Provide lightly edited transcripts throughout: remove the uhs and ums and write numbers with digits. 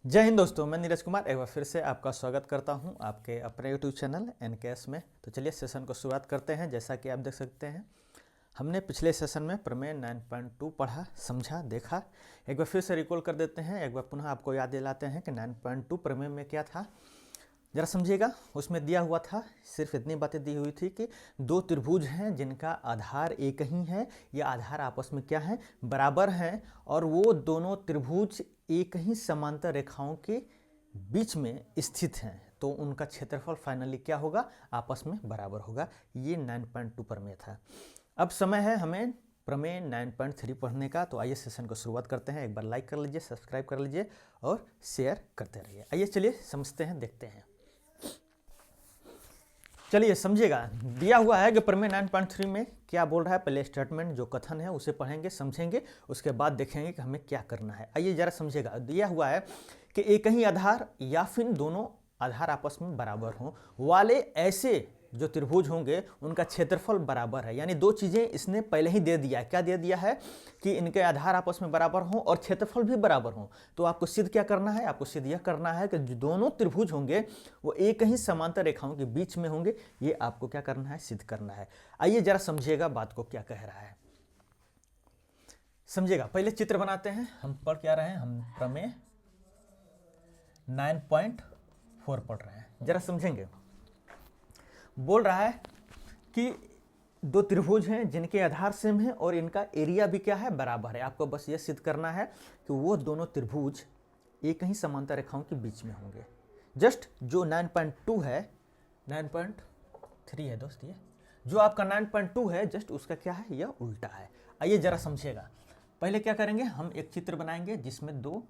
जय हिंद दोस्तों, मैं नीरज कुमार एक बार फिर से आपका स्वागत करता हूं आपके अपने यूट्यूब चैनल एनकेएस में। तो चलिए सेशन को शुरुआत करते हैं। जैसा कि आप देख सकते हैं, हमने पिछले सेशन में प्रमेय 9.2 पढ़ा, समझा, देखा। एक बार फिर से रिकॉल कर देते हैं, एक बार पुनः आपको याद दिलाते हैं कि 9.2 प्रमेय में क्या था। जरा समझिएगा, उसमें दिया हुआ था, सिर्फ इतनी बातें दी हुई थी कि दो त्रिभुज हैं जिनका आधार एक ही है, या आधार आपस में क्या है, बराबर हैं, और वो दोनों त्रिभुज एक ही समांतर रेखाओं के बीच में स्थित हैं, तो उनका क्षेत्रफल फाइनली क्या होगा, आपस में बराबर होगा। ये 9.2 प्रमेय था। अब समय है हमें प्रमेय 9.3 पढ़ने का। तो आइए सेशन को शुरुआत करते हैं। एक बार लाइक कर लीजिए, सब्सक्राइब कर लीजिए और शेयर करते रहिए। आइए चलिए समझते हैं, देखते हैं। चलिए समझिएगा, दिया हुआ है कि प्रमेय 9.3 में क्या बोल रहा है। पहले स्टेटमेंट जो कथन है उसे पढ़ेंगे, समझेंगे, उसके बाद देखेंगे कि हमें क्या करना है। आइए जरा समझिएगा, दिया हुआ है कि एक ही आधार या फिर दोनों आधार आपस में बराबर हों वाले ऐसे जो त्रिभुज होंगे उनका क्षेत्रफल बराबर है। यानी दो चीजें इसने पहले ही दे दिया। क्या दे दिया है कि इनके आधार आपस में बराबर हों और क्षेत्रफल भी बराबर हों। तो आपको सिद्ध क्या करना है, आपको सिद्ध यह करना है कि जो दोनों त्रिभुज होंगे वो एक ही समांतर रेखाओं के बीच में होंगे। ये आपको क्या करना है, सिद्ध करना है। आइए जरा समझिएगा बात को क्या कह रहा है, समझिएगा। पहले चित्र बनाते हैं। हम पढ़ क्या रहे हैं, हम प्रमेय 9.4 पढ़ रहे हैं। जरा समझेंगे, बोल रहा है कि दो त्रिभुज हैं जिनके आधार सेम है और इनका एरिया भी क्या है, बराबर है। आपको बस यह सिद्ध करना है कि वो दोनों त्रिभुज एक ही समांतर रेखाओं के बीच में होंगे। जस्ट जो 9.2 है, 9.3 है दोस्त, ये जो आपका 9.2 है जस्ट उसका क्या है, यह उल्टा है। आइए जरा समझिएगा। पहले क्या करेंगे, हम एक चित्र बनाएंगे जिसमें दो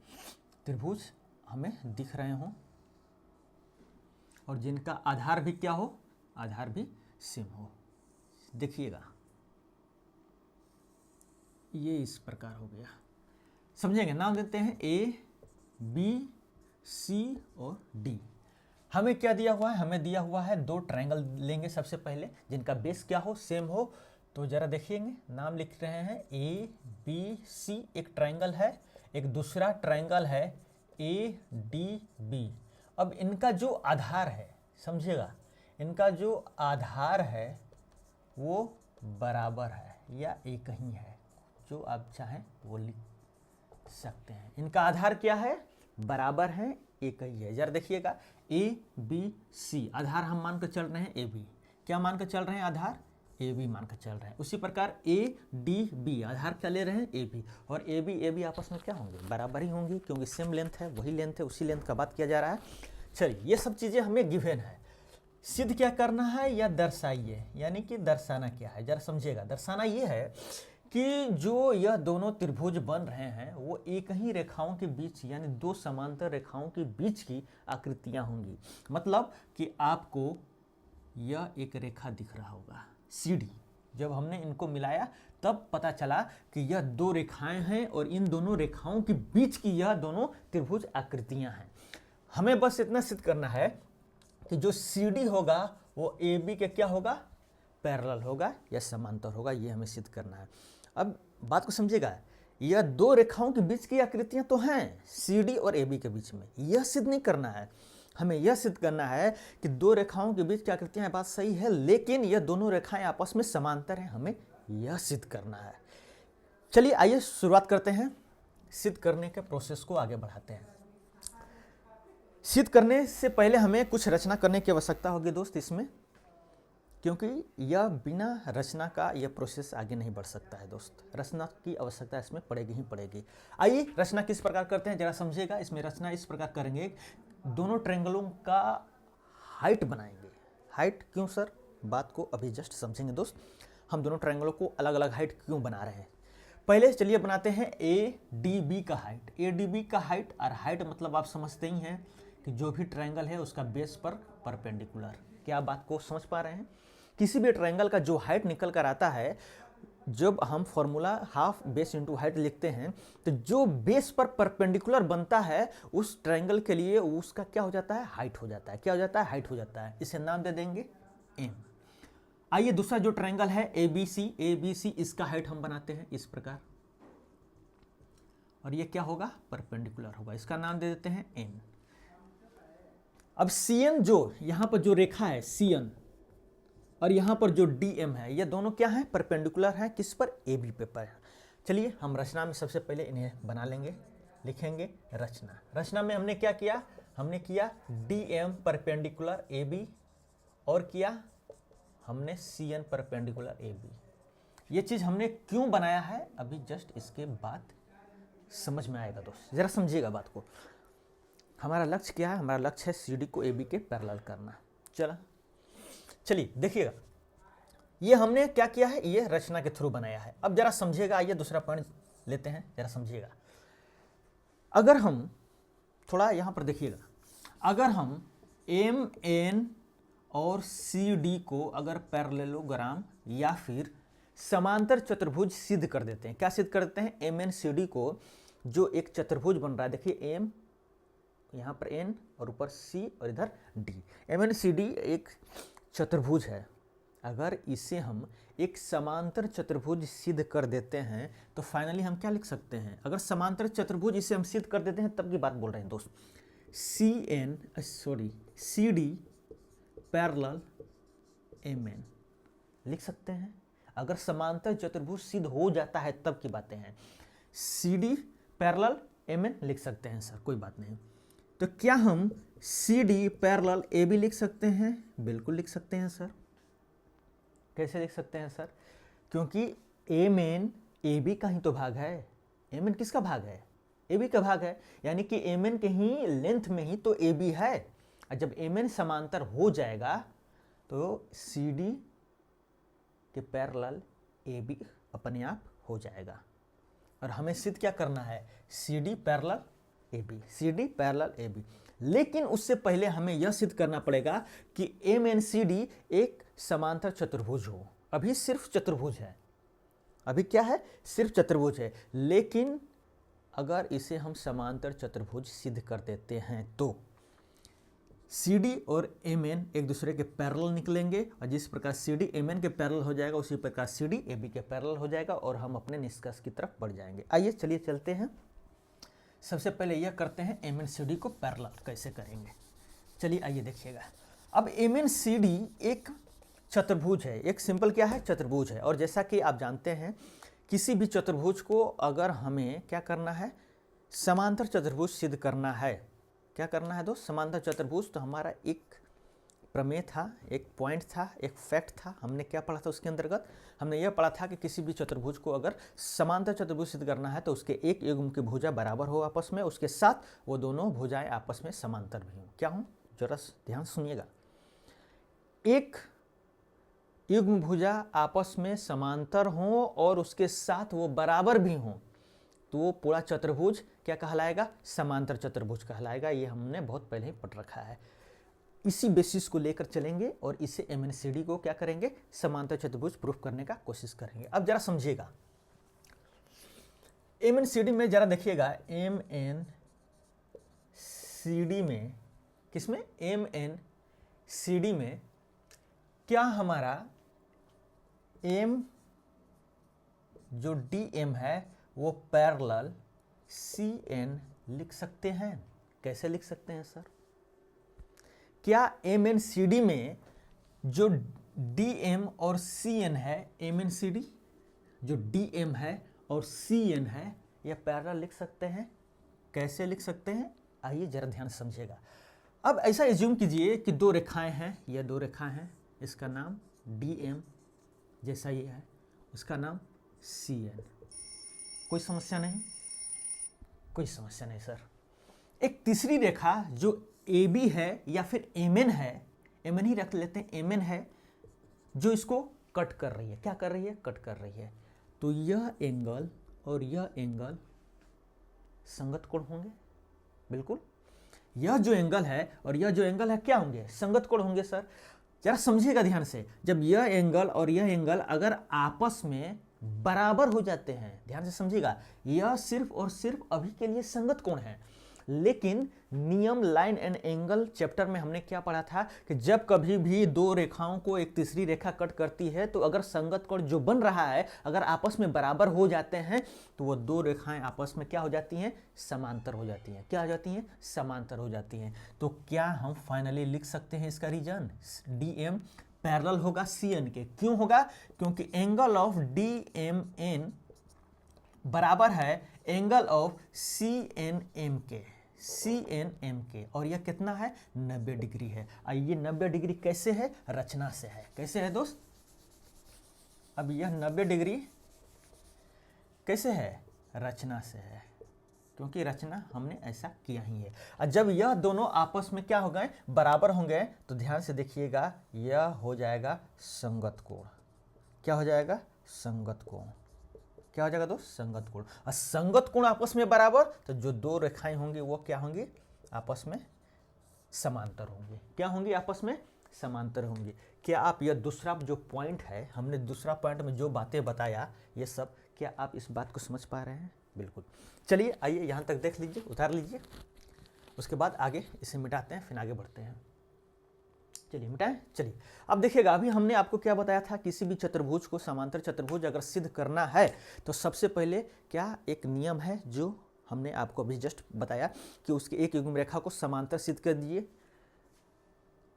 त्रिभुज हमें दिख रहे हों और जिनका आधार भी क्या हो, आधार भी सेम हो। देखिएगा, ये इस प्रकार हो गया। समझेंगे, नाम देते हैं ए, बी, सी और डी। हमें क्या दिया हुआ है, हमें दिया हुआ है दो ट्रायंगल लेंगे सबसे पहले जिनका बेस क्या हो, सेम हो। तो जरा देखिएंगे, नाम लिख रहे हैं ए बी सी, एक ट्रायंगल है, एक दूसरा ट्रायंगल है ए डी बी। अब इनका जो आधार है, समझिएगा, इनका जो आधार है वो बराबर है या एक ही है, जो आप चाहें वो लिख सकते हैं। इनका आधार क्या है, बराबर है, एक ही है। जरा देखिएगा, ए बी सी आधार हम मान कर चल रहे हैं ए बी। क्या मान कर चल रहे हैं, आधार ए बी मान कर चल रहे हैं। उसी प्रकार ए डी बी आधार क्या ले रहे हैं, ए बी। और ए बी आपस में क्या होंगे, बराबर ही होंगे, क्योंकि सेम लेंथ है, वही लेंथ है, उसी लेंथ का बात किया जा रहा है। चलिए, ये सब चीज़ें हमें गिवन है। सिद्ध क्या करना है या दर्शाइए, यानी कि दर्शाना क्या है, जरा समझिएगा। दर्शाना ये है कि जो यह दोनों त्रिभुज बन रहे हैं वो एक ही रेखाओं के बीच, यानी दो समांतर रेखाओं के बीच की आकृतियां होंगी। मतलब कि आपको यह एक रेखा दिख रहा होगा सीडी, जब हमने इनको मिलाया तब पता चला कि यह दो रेखाएं हैं और इन दोनों रेखाओं के बीच की यह दोनों त्रिभुज आकृतियां हैं। हमें बस इतना सिद्ध करना है कि जो CD होगा वो AB के क्या होगा, पैरेलल होगा या समांतर होगा। ये हमें सिद्ध करना है। अब बात को समझिएगा, यह दो रेखाओं के बीच की आकृतियां तो हैं CD और AB के बीच में, यह सिद्ध नहीं करना है। हमें यह सिद्ध करना है कि दो रेखाओं के बीच की आकृतियां हैं, बात सही है, लेकिन यह दोनों रेखाएं आपस में समांतर हैं, हमें यह सिद्ध करना है। चलिए आइए शुरुआत करते हैं, सिद्ध करने के प्रोसेस को आगे बढ़ाते हैं। सिद्ध करने से पहले हमें कुछ रचना करने की आवश्यकता होगी दोस्त इसमें, क्योंकि यह बिना रचना का यह प्रोसेस आगे नहीं बढ़ सकता है दोस्त। रचना की आवश्यकता इसमें पड़ेगी ही पड़ेगी। आइए रचना किस प्रकार करते हैं जरा समझिएगा। इसमें रचना इस प्रकार करेंगे, दोनों ट्रायंगलों का हाइट बनाएंगे। हाइट क्यों सर, बात को अभी जस्ट समझेंगे दोस्त। हम दोनों ट्रायंगलों को अलग अलग हाइट क्यों बना रहे हैं, पहले चलिए बनाते हैं ए डी बी का हाइट। ए डी बी का हाइट, और हाइट मतलब आप समझते ही हैं कि जो भी ट्रायंगल है उसका बेस पर परपेंडिकुलर। क्या बात को समझ पा रहे हैं, किसी भी ट्रायंगल का जो हाइट निकल कर आता है, जब हम formula half base into height लिखते हैं तो जो बेस पर परपेंडिकुलर बनता है उस ट्रायंगल के लिए उसका क्या हो जाता है, हाइट हो जाता है। क्या हो जाता है, हाइट हो जाता है। इसे नाम दे देंगे एम। आइए दूसरा जो ट्रायंगल है ए बी सी, इसका हाइट हम बनाते हैं इस प्रकार। और ये क्या होगा, परपेंडिकुलर होगा। इसका नाम दे देते हैं एन। अब सी एन, जो यहाँ पर जो रेखा है सी एन और यहाँ पर जो डी एम है, ये दोनों क्या है, परपेंडिकुलर है किस पर, ए बी पे पर। चलिए हम रचना में सबसे पहले इन्हें बना लेंगे, लिखेंगे रचना। रचना में हमने क्या किया, हमने किया D M perpendicular A B और किया हमने C N perpendicular A B. ये चीज़ हमने क्यों बनाया है अभी जस्ट इसके बाद समझ में आएगा दोस्त, जरा समझिएगा बात को। हमारा लक्ष्य क्या है, हमारा लक्ष्य है सी डी को ए बी के पैरेलल करना। चलिए देखिएगा, ये हमने क्या किया है, ये रचना के थ्रू बनाया है। अब जरा समझिएगा, आइए दूसरा पॉइंट लेते हैं, जरा समझिएगा। अगर हम थोड़ा यहाँ पर देखिएगा, अगर हम एम एन और सी डी को अगर पैरेललोग्राम या फिर समांतर चतुर्भुज सिद्ध कर देते हैं, क्या सिद्ध कर देते हैं, एम एन सी डी को जो एक चतुर्भुज बन रहा है, देखिए एम यहाँ पर एन और ऊपर सी और इधर D, M N C D एक चतुर्भुज है। अगर इसे हम एक समांतर चतुर्भुज सिद्ध कर देते हैं तो फाइनली हम क्या लिख सकते हैं, अगर समांतर चतुर्भुज इसे हम सिद्ध कर देते हैं तब की बात बोल रहे हैं दोस्त, C D parallel M N लिख सकते हैं। अगर समांतर चतुर्भुज सिद्ध हो जाता है तब की बातें हैं, C D parallel M N लिख सकते हैं सर, कोई बात नहीं। तो क्या हम C D parallel A B लिख सकते हैं, बिल्कुल लिख सकते हैं सर। कैसे लिख सकते हैं सर, क्योंकि एम एन ए बी का ही तो भाग है। एम एन किसका भाग है, ए बी का भाग है, यानी कि एम एन के ही लेंथ में ही तो ए बी है। और जब एम एन समांतर हो जाएगा तो सी डी के पैरेलल ए बी अपने आप हो जाएगा। और हमें सिद्ध क्या करना है, C D parallel A B, C D parallel A B. लेकिन उससे पहले हमें यह सिद्ध करना पड़ेगा कि एम एन सी डी एक समांतर चतुर्भुज हो। अभी सिर्फ चतुर्भुज है, अभी क्या है, सिर्फ चतुर्भुज है। लेकिन अगर इसे हम समांतर चतुर्भुज सिद्ध कर देते हैं तो सी डी और एम एन एक दूसरे के पैरेलल निकलेंगे, और जिस प्रकार सी डी एम एन के पैरेलल हो जाएगा उसी प्रकार सी डी ए बी के पैरेलल हो जाएगा और हम अपने निष्कर्ष की तरफ बढ़ जाएंगे। आइए चलिए चलते हैं, सबसे पहले यह करते हैं एम एन सी डी को पैरेलल कैसे करेंगे। चलिए आइए देखिएगा। अब एम एन सी डी एक चतुर्भुज है, एक सिंपल क्या है, चतुर्भुज है। और जैसा कि आप जानते हैं किसी भी चतुर्भुज को अगर हमें क्या करना है, समांतर चतुर्भुज सिद्ध करना है, क्या करना है दोस्त, समांतर चतुर्भुज। तो हमारा एक प्रमेय था, एक पॉइंट था, एक फैक्ट था, हमने क्या पढ़ा था उसके अंतर्गत, हमने यह पढ़ा था कि किसी भी चतुर्भुज को अगर समांतर चतुर्भुज सिद्ध करना है तो उसके एक युग्म की भुजा बराबर हो आपस में, उसके साथ वो दोनों भुजाएं आपस में समांतर भी हों। क्या हों, जरा ध्यान सुनिएगा, एक युग्म भुजा आपस में समांतर हों और उसके साथ वो बराबर भी हों तो वो पूरा चतुर्भुज क्या कहलाएगा, समांतर चतुर्भुज कहलाएगा। ये हमने बहुत पहले ही पढ़ रखा है। इसी बेसिस को लेकर चलेंगे और इसे एम एन सी डी को क्या करेंगे, समांतर चतुर्भुज प्रूफ करने का कोशिश करेंगे। अब जरा समझिएगा, एम एन सी डी में जरा देखिएगा, एम एन सी डी में, किसमें, एम एन सी डी में क्या हमारा एम जो डी एम है वो पैरेलल सी एन लिख सकते हैं। कैसे लिख सकते हैं सर, क्या एम एन सी डी में जो डी एम और सी एन है, एम एन सी डी जो डी एम है और सी एन है, यह पैरेलल लिख सकते हैं। कैसे लिख सकते हैं, आइए जरा ध्यान समझिएगा। अब ऐसा एज्यूम कीजिए कि दो रेखाएं हैं, यह दो रेखाएं हैं, इसका नाम डी एम जैसा ये है, उसका नाम सी एन। कोई समस्या नहीं, कोई समस्या नहीं सर। एक तीसरी रेखा जो ए बी है या फिर एम एन है, एम एन ही रख लेते हैं, एम एन है, जो इसको कट कर रही है। क्या कर रही है, कट कर रही है। तो यह एंगल और यह एंगल संगत कोण होंगे, बिल्कुल। यह जो एंगल है और यह जो एंगल है क्या होंगे, संगत कोण होंगे सर। जरा समझिएगा ध्यान से, जब यह एंगल और यह एंगल अगर आपस में बराबर हो जाते हैं, ध्यान से समझिएगा, यह सिर्फ और सिर्फ अभी के लिए संगत कोण है। लेकिन नियम लाइन एंड एंगल चैप्टर में हमने क्या पढ़ा था कि जब कभी भी दो रेखाओं को एक तीसरी रेखा कट करती है तो अगर संगत कोण जो बन रहा है अगर आपस में बराबर हो जाते हैं तो वो दो रेखाएं आपस में क्या हो जाती हैं, समांतर हो जाती हैं। क्या हो जाती हैं, समांतर हो जाती हैं। तो क्या हम फाइनली लिख सकते हैं इसका रीजन डी एम पैरेलल होगा सी एन के। क्यों होगा, क्योंकि angle of D M N बराबर है angle of C N M के, सी एन एम के, और यह कितना है 90 डिग्री है। और ये 90 डिग्री कैसे है, रचना से है। कैसे है दोस्त, अब यह 90 डिग्री कैसे है, रचना से है, क्योंकि रचना हमने ऐसा किया ही है। और जब यह दोनों आपस में क्या हो गए, बराबर होंगे, तो ध्यान से देखिएगा यह हो जाएगा संगत कोण। क्या हो जाएगा, संगत कोण। क्या हो जाएगा दोस्त, संगत कोण। और संगत कोण आपस में बराबर, तो जो दो रेखाएं होंगी वो क्या होंगी, आपस में समांतर होंगी। क्या होंगी, आपस में समांतर होंगी। क्या आप यह दूसरा जो पॉइंट है, हमने दूसरा पॉइंट में जो बातें बताया ये सब, क्या आप इस बात को समझ पा रहे हैं? बिल्कुल। चलिए आइए यहाँ तक देख लीजिए, उतार लीजिए, उसके बाद आगे इसे मिटाते हैं, फिर आगे बढ़ते हैं। चलिए मिटाएं। चलिए अब देखिएगा, अभी हमने आपको क्या बताया था, किसी भी चतुर्भुज को समांतर चतुर्भुज अगर सिद्ध करना है तो सबसे पहले क्या एक नियम है जो हमने आपको अभी जस्ट बताया कि उसके एक युग्म रेखा को समांतर सिद्ध कर दीजिए।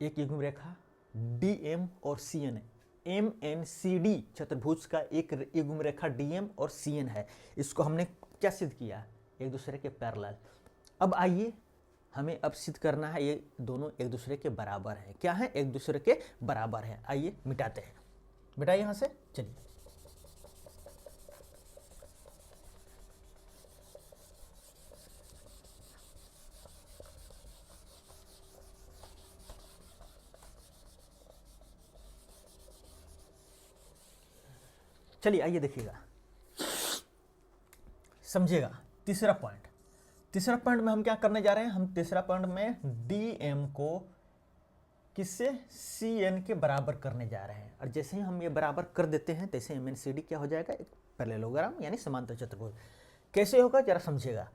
एक युग्म रेखा डी एम और C N, M N C D चतुर्भुज का एक युग्म रेखा डी एम और सी एन है। इसको हमने क्या सिद्ध किया, एक दूसरे के पैरेलल। अब आइए हमें अब सिद्ध करना है ये दोनों एक दूसरे के बराबर हैं। क्या है, एक दूसरे के बराबर हैं। आइए मिटाते हैं, मिटाइए यहां से। चलिए चलिए आइए देखिएगा, समझिएगा। तीसरा पॉइंट, तीसरा पॉइंट में हम क्या करने जा रहे हैं, हम तीसरा पॉइंट में डी एम को किससे, सी एन के बराबर करने जा रहे हैं। और जैसे ही हम ये बराबर कर देते हैं तैसे एम एन सी डी क्या हो जाएगा, एक पैरेललोग्राम यानी समांतर चतुर्भुज। कैसे होगा जरा समझिएगा।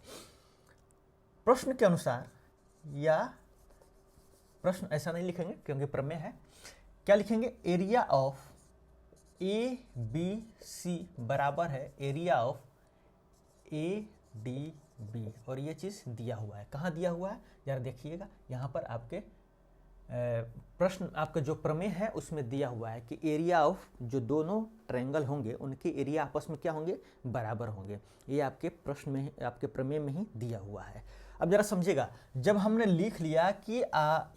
प्रश्न के अनुसार, या प्रश्न ऐसा नहीं लिखेंगे क्योंकि प्रमेय है, क्या लिखेंगे, area of A B C बराबर है area of A D B, और ये चीज़ दिया हुआ है। कहाँ दिया हुआ है, जरा देखिएगा, यहाँ पर आपके प्रश्न, आपका जो प्रमेय है उसमें दिया हुआ है कि एरिया ऑफ जो दोनों ट्रायंगल होंगे उनके एरिया आपस में क्या होंगे, बराबर होंगे। ये आपके प्रश्न में, आपके प्रमेय में ही दिया हुआ है। अब जरा समझिएगा, जब हमने लिख लिया कि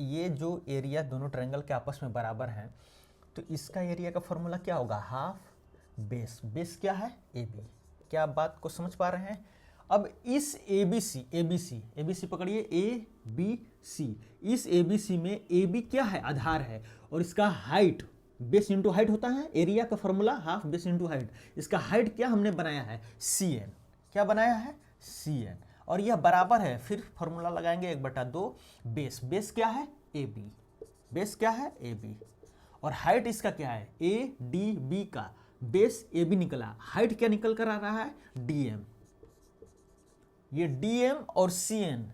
ये जो एरिया दोनों ट्रायंगल के आपस में बराबर हैं, तो इसका एरिया का फॉर्मूला क्या होगा, हाफ बेस। बेस क्या है, ए बी। क्या आप बात को समझ पा रहे हैं? अब इस ए बी सी पकड़िए, ए बी सी, इस ए बी सी में ए बी क्या है, आधार है, और इसका हाइट, बेस इंटू हाइट होता है, एरिया का formula half base into height. इसका हाइट क्या हमने बनाया है, सी एन। क्या बनाया है, सी एन, और यह बराबर है, फिर फॉर्मूला लगाएंगे 1/2 बेस। बेस क्या है, ए बी। बेस क्या है, ए बी, और हाइट इसका क्या है, ए डी बी का बेस ए बी निकला, हाइट क्या निकल कर आ रहा है, डी एम। ये डी एम और सी एन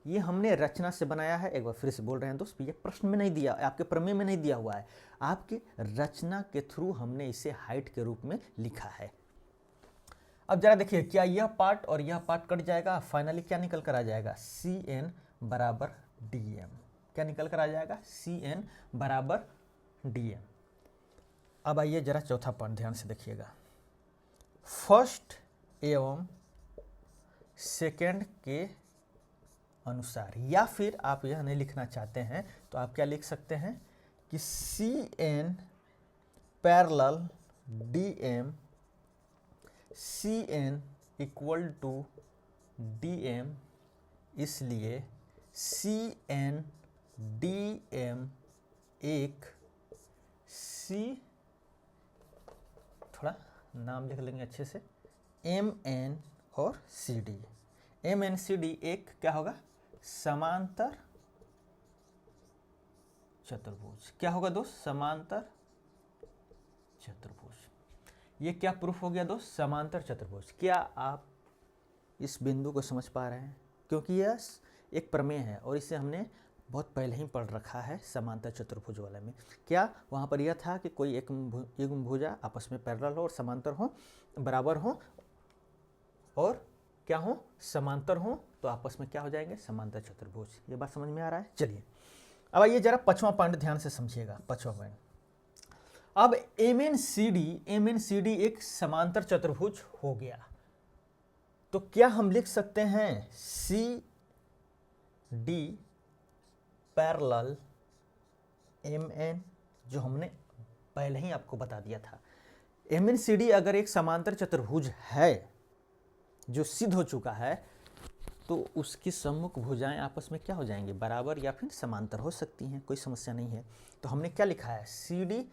ये हमने रचना से बनाया है। एक बार फिर से बोल रहे हैं दोस्त, ये प्रश्न में नहीं दिया, आपके प्रमेय में नहीं दिया हुआ है, आपके रचना के थ्रू हमने इसे हाइट के रूप में लिखा है। अब जरा देखिए, क्या यह पार्ट और यह पार्ट कट जाएगा, फाइनली क्या निकल कर आ जाएगा, सी एन बराबर डी एम। क्या निकल कर आ जाएगा, सी एन बराबर डी एम। अब आइए जरा चौथा पॉइंट ध्यान से देखिएगा। फर्स्ट एवं सेकेंड के अनुसार, या फिर आप यह नहीं लिखना चाहते हैं तो आप क्या लिख सकते हैं कि C N parallel D M, C N equal to D M, इसलिए सी एन डी एम एक सी, थोड़ा नाम लिख लेंगे अच्छे से, एम एन और C D. M N C D एक क्या होगा, समांतर चतुर्भुज। क्या होगा दोस्त, समांतर चतुर्भुज। ये क्या प्रूफ हो गया दोस्त, समांतर चतुर्भुज। क्या आप इस बिंदु को समझ पा रहे हैं? क्योंकि यह एक प्रमेय है और इसे हमने बहुत पहले ही पढ़ रखा है समांतर चतुर्भुज वाले में। क्या वहाँ पर यह था कि कोई एक भुजा आपस में पैरेलल हो और समांतर हो, बराबर हो, और क्या हो, समांतर हो, तो आपस में क्या हो जाएंगे, समांतर चतुर्भुज। ये बात समझ में आ रहा है। चलिए अब आइए जरा 5वां पॉइंट ध्यान से समझिएगा। 5वां पॉइंट, अब MNCD एक समांतर चतुर्भुज हो गया, तो क्या हम लिख सकते हैं CD पैरेलल MN, जो हमने पहले ही आपको बता दिया था। MNCD अगर एक समांतर चतुर्भुज है जो सिद्ध हो चुका है, तो उसकी सम्मुख भुजाएं आपस में क्या हो जाएंगी, बराबर या फिर समांतर हो सकती हैं, कोई समस्या नहीं है। तो हमने क्या लिखा है, CD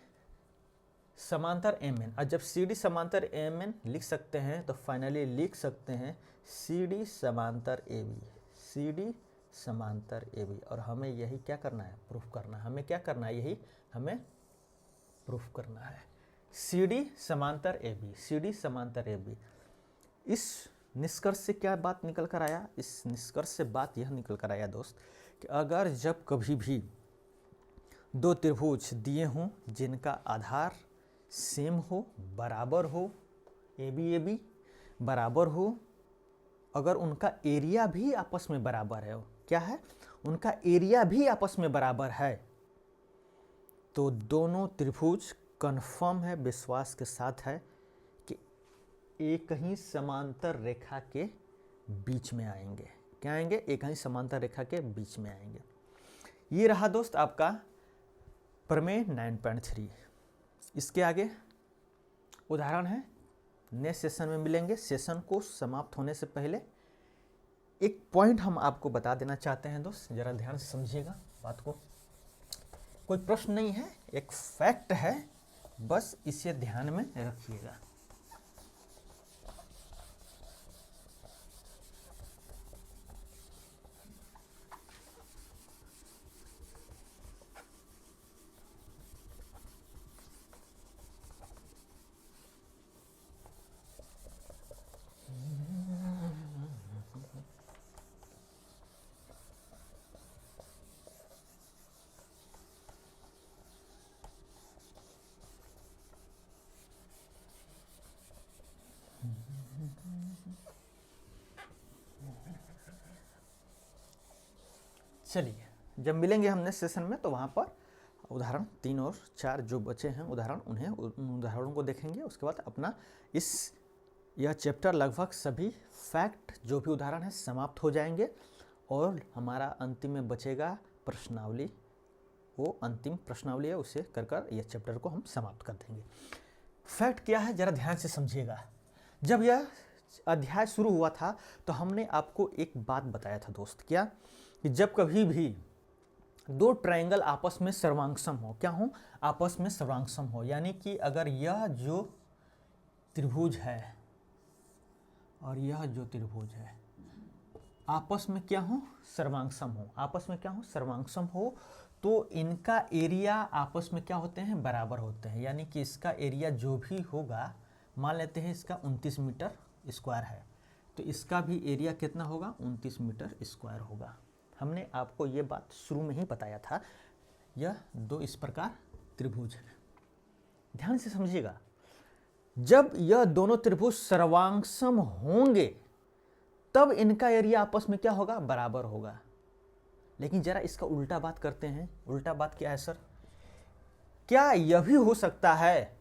समांतर MN। और जब CD समांतर MN लिख सकते हैं तो फाइनली लिख सकते हैं CD समांतर AB, CD समांतर AB। और हमें यही क्या करना है, प्रूफ करना है। हमें क्या करना है, यही हमें प्रूफ करना है, CD समांतर AB, CD समांतर AB। इस निष्कर्ष से क्या बात निकल कर आया, इस निष्कर्ष से बात यह निकल कर आया दोस्त कि अगर जब कभी भी दो त्रिभुज दिए हों जिनका आधार सेम हो, बराबर हो, AB बराबर हो, अगर उनका एरिया भी आपस में बराबर है, क्या है, उनका एरिया भी आपस में बराबर है, तो दोनों त्रिभुज कन्फर्म है, विश्वास के साथ है कि एक ही समांतर रेखा के बीच में आएंगे। क्या आएंगे, एक ही समांतर रेखा के बीच में आएंगे। ये रहा दोस्त आपका प्रमेय 9.3। इसके आगे उदाहरण है, नेक्स्ट सेशन में मिलेंगे। सेशन को समाप्त होने से पहले एक पॉइंट हम आपको बता देना चाहते हैं दोस्त, जरा ध्यान से समझिएगा बात को। कोई प्रश्न नहीं है, एक फैक्ट है, बस इसे ध्यान में रखिएगा। चलिए जब मिलेंगे हम नेक्स्ट सेशन में तो वहाँ पर उदाहरण 3 और 4 जो बचे हैं उदाहरण, उन उदाहरणों को देखेंगे। उसके बाद अपना यह चैप्टर लगभग सभी फैक्ट जो भी उदाहरण है समाप्त हो जाएंगे और हमारा अंतिम में बचेगा प्रश्नावली। वो अंतिम प्रश्नावली है, उसे कर यह चैप्टर को हम समाप्त कर देंगे। फैक्ट क्या है, जरा ध्यान से समझिएगा। जब यह अध्याय शुरू हुआ था तो हमने आपको एक बात बताया था दोस्त, क्या कि जब कभी भी दो ट्रायंगल आपस में सर्वांगसम हो, क्या हो, आपस में सर्वांगसम हो, यानी कि अगर यह जो त्रिभुज है और यह जो त्रिभुज है आपस में क्या हो, सर्वांगसम हो, आपस में क्या हो, सर्वांगसम हो, तो इनका एरिया आपस में क्या होते हैं, बराबर होते हैं। यानी कि इसका एरिया जो भी होगा, मान लेते हैं इसका 29 मीटर स्क्वायर है, तो इसका भी एरिया कितना होगा, 29 मीटर स्क्वायर होगा। हमने आपको ये बात शुरू में ही बताया था। यह दो इस प्रकार त्रिभुज है, ध्यान से समझिएगा। जब यह दोनों त्रिभुज सर्वांगसम होंगे तब इनका एरिया आपस में क्या होगा, बराबर होगा। लेकिन जरा इसका उल्टा बात करते हैं। उल्टा बात क्या है सर, क्या यह भी हो सकता है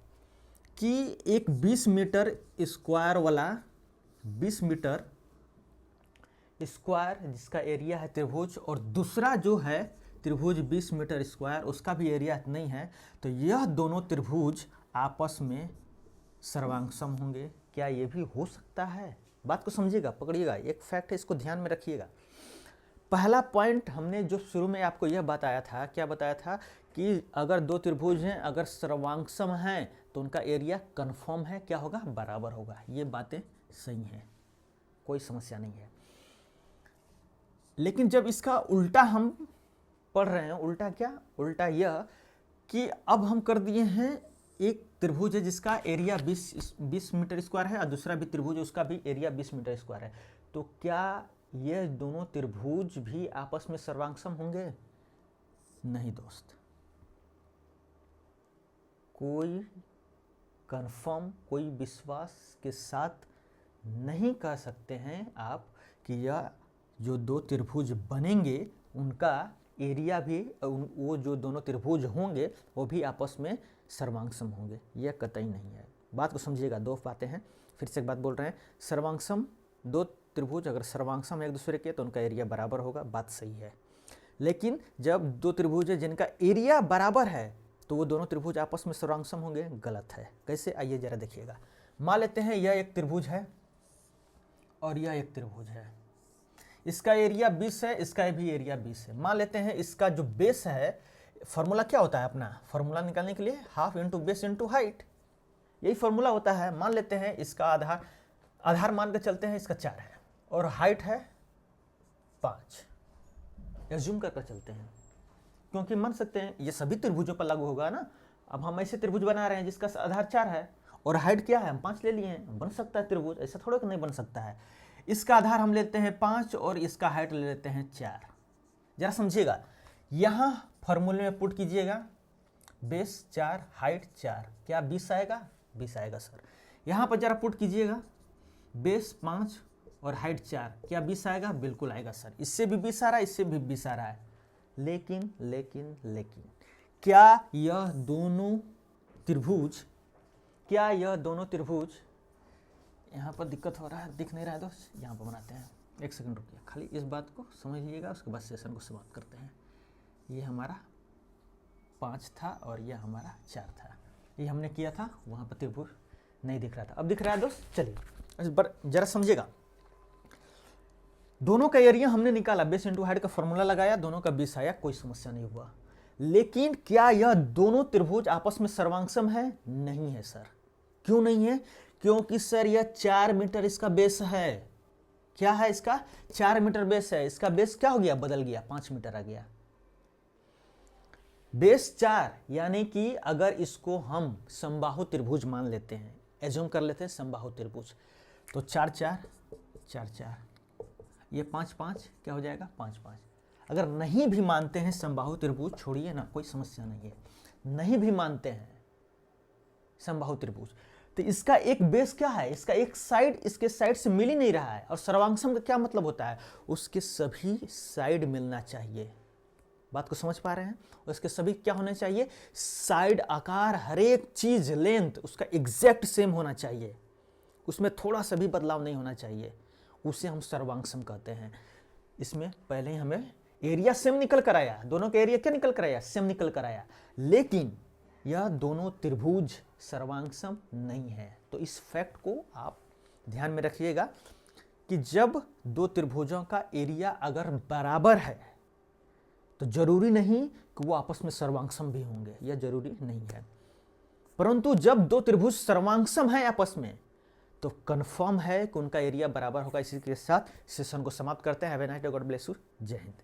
कि एक 20 मीटर स्क्वायर वाला 20 मीटर स्क्वायर जिसका एरिया है त्रिभुज, और दूसरा जो है त्रिभुज 20 मीटर स्क्वायर उसका भी एरिया नहीं है, तो यह दोनों त्रिभुज आपस में सर्वांगसम होंगे? क्या ये भी हो सकता है? बात को समझिएगा, पकड़िएगा, एक फैक्ट है, इसको ध्यान में रखिएगा। पहला पॉइंट हमने जो शुरू में आपको यह बताया था, क्या बताया था कि अगर दो त्रिभुज हैं, अगर सर्वांगसम हैं तो उनका एरिया कन्फर्म है, क्या होगा, बराबर होगा। ये बातें सही हैं, कोई समस्या नहीं है। लेकिन जब इसका उल्टा हम पढ़ रहे हैं, उल्टा क्या, उल्टा यह कि अब हम कर दिए हैं, एक त्रिभुज है जिसका एरिया 20 मीटर स्क्वायर है और दूसरा भी त्रिभुज है उसका भी एरिया 20 मीटर स्क्वायर है, तो क्या ये दोनों त्रिभुज भी आपस में सर्वांगसम होंगे? नहीं दोस्त, कोई कंफर्म, कोई विश्वास के साथ नहीं कह सकते हैं आप कि यह जो दो त्रिभुज बनेंगे उनका एरिया भी, वो जो दोनों त्रिभुज होंगे वो भी आपस में सर्वांगसम होंगे। यह कतई नहीं है। बात को समझिएगा, दो बातें हैं, फिर से एक बात बोल रहे हैं। सर्वांगसम दो त्रिभुज अगर सर्वांगसम एक दूसरे के तो उनका एरिया बराबर होगा, बात सही है। लेकिन जब दो त्रिभुज है जिनका एरिया बराबर है तो वो दोनों त्रिभुज आपस में सर्वांगसम होंगे, गलत है। कैसे, आइए जरा देखिएगा। मान लेते हैं यह एक त्रिभुज है और यह एक त्रिभुज है, इसका एरिया 20 है, इसका भी एरिया 20 है। मान लेते हैं इसका जो बेस है, फॉर्मूला क्या होता है अपना, फॉर्मूला निकालने के लिए half into base into height, यही फॉर्मूला होता है। मान लेते हैं इसका आधार मान के चलते हैं इसका 4 है और हाइट है 5, एज्यूम कर चलते हैं, क्योंकि मान सकते हैं ये सभी त्रिभुजों पर लागू होगा ना। अब हम ऐसे त्रिभुज बना रहे हैं जिसका आधार 4 है और हाइट क्या है, हम 5 ले लिए हैं, बन सकता है त्रिभुज, ऐसा थोड़ा कि नहीं बन सकता है। इसका आधार हम लेते हैं 5 और इसका हाइट ले लेते हैं 4। जरा समझिएगा, यहाँ फॉर्मूले में पुट कीजिएगा बेस 4 हाइट 4, क्या 20 आएगा? 20 आएगा सर। यहाँ पर जरा पुट कीजिएगा बेस 5 और हाइट 4, क्या 20 आएगा? बिल्कुल आएगा सर। इससे भी 20 आ रहा है, इससे भी 20 आ रहा है। लेकिन क्या यह दोनों त्रिभुज, यहाँ पर दिक्कत हो रहा है, दिख नहीं रहा है दोस्त, यहाँ पर बनाते हैं। एक सेकंड रुकिए, खाली इस बात को समझ लीजिएगा, उसके बाद सेशन को समाप्त करते हैं। ये हमारा 5 था और यह हमारा 4 था, ये हमने किया था, वहाँ पर त्रिभुज नहीं दिख रहा था, अब दिख रहा है दोस्त। चलिए जरा समझिएगा, दोनों का एरिया हमने निकाला, बेस इंटू हाइट का फॉर्मूला लगाया, दोनों का 20 आया, कोई समस्या नहीं हुआ। लेकिन क्या यह दोनों त्रिभुज आपस में सर्वांगसम है? नहीं है सर। क्यों नहीं है? क्योंकि सर यह 4 मीटर इसका बेस है। क्या है इसका? 4 मीटर बेस है। इसका बेस क्या हो गया? बदल गया, 5 मीटर आ गया। बेस 4 यानी कि अगर इसको हम समबाहु त्रिभुज मान लेते हैं, एज्यूम कर लेते हैं समबाहु त्रिभुज, तो 4 4 4 4, ये 5 5 क्या हो जाएगा? 5 5। अगर नहीं भी मानते हैं समबाहु त्रिभुज, छोड़िए ना, कोई समस्या नहीं है, नहीं भी मानते हैं समबाहु त्रिभुज, तो इसका एक बेस क्या है? इसका एक साइड इसके साइड से मिल ही नहीं रहा है। और सर्वांगसम का क्या मतलब होता है? उसके सभी साइड मिलना चाहिए। बात को समझ पा रहे हैं? उसके सभी क्या होने चाहिए? साइड, आकार, हर एक चीज, लेंथ उसका एग्जैक्ट सेम होना चाहिए, उसमें थोड़ा सा भी बदलाव नहीं होना चाहिए, उसे हम सर्वांगसम कहते हैं। इसमें पहले ही हमें एरिया सेम निकल कर आया, दोनों का एरिया क्या निकल कर आया? सेम निकल कर आया। लेकिन यह दोनों त्रिभुज सर्वांगसम नहीं है। तो इस फैक्ट को आप ध्यान में रखिएगा कि जब दो त्रिभुजों का एरिया अगर बराबर है तो जरूरी नहीं कि वो आपस में सर्वांगसम भी होंगे, यह जरूरी नहीं है। परंतु जब दो त्रिभुज सर्वांगसम है आपस में तो कंफर्म है कि उनका एरिया बराबर होगा। इसी के साथ सेशन को समाप्त करते हैं। Have a nice day, God bless you, जय हिंद।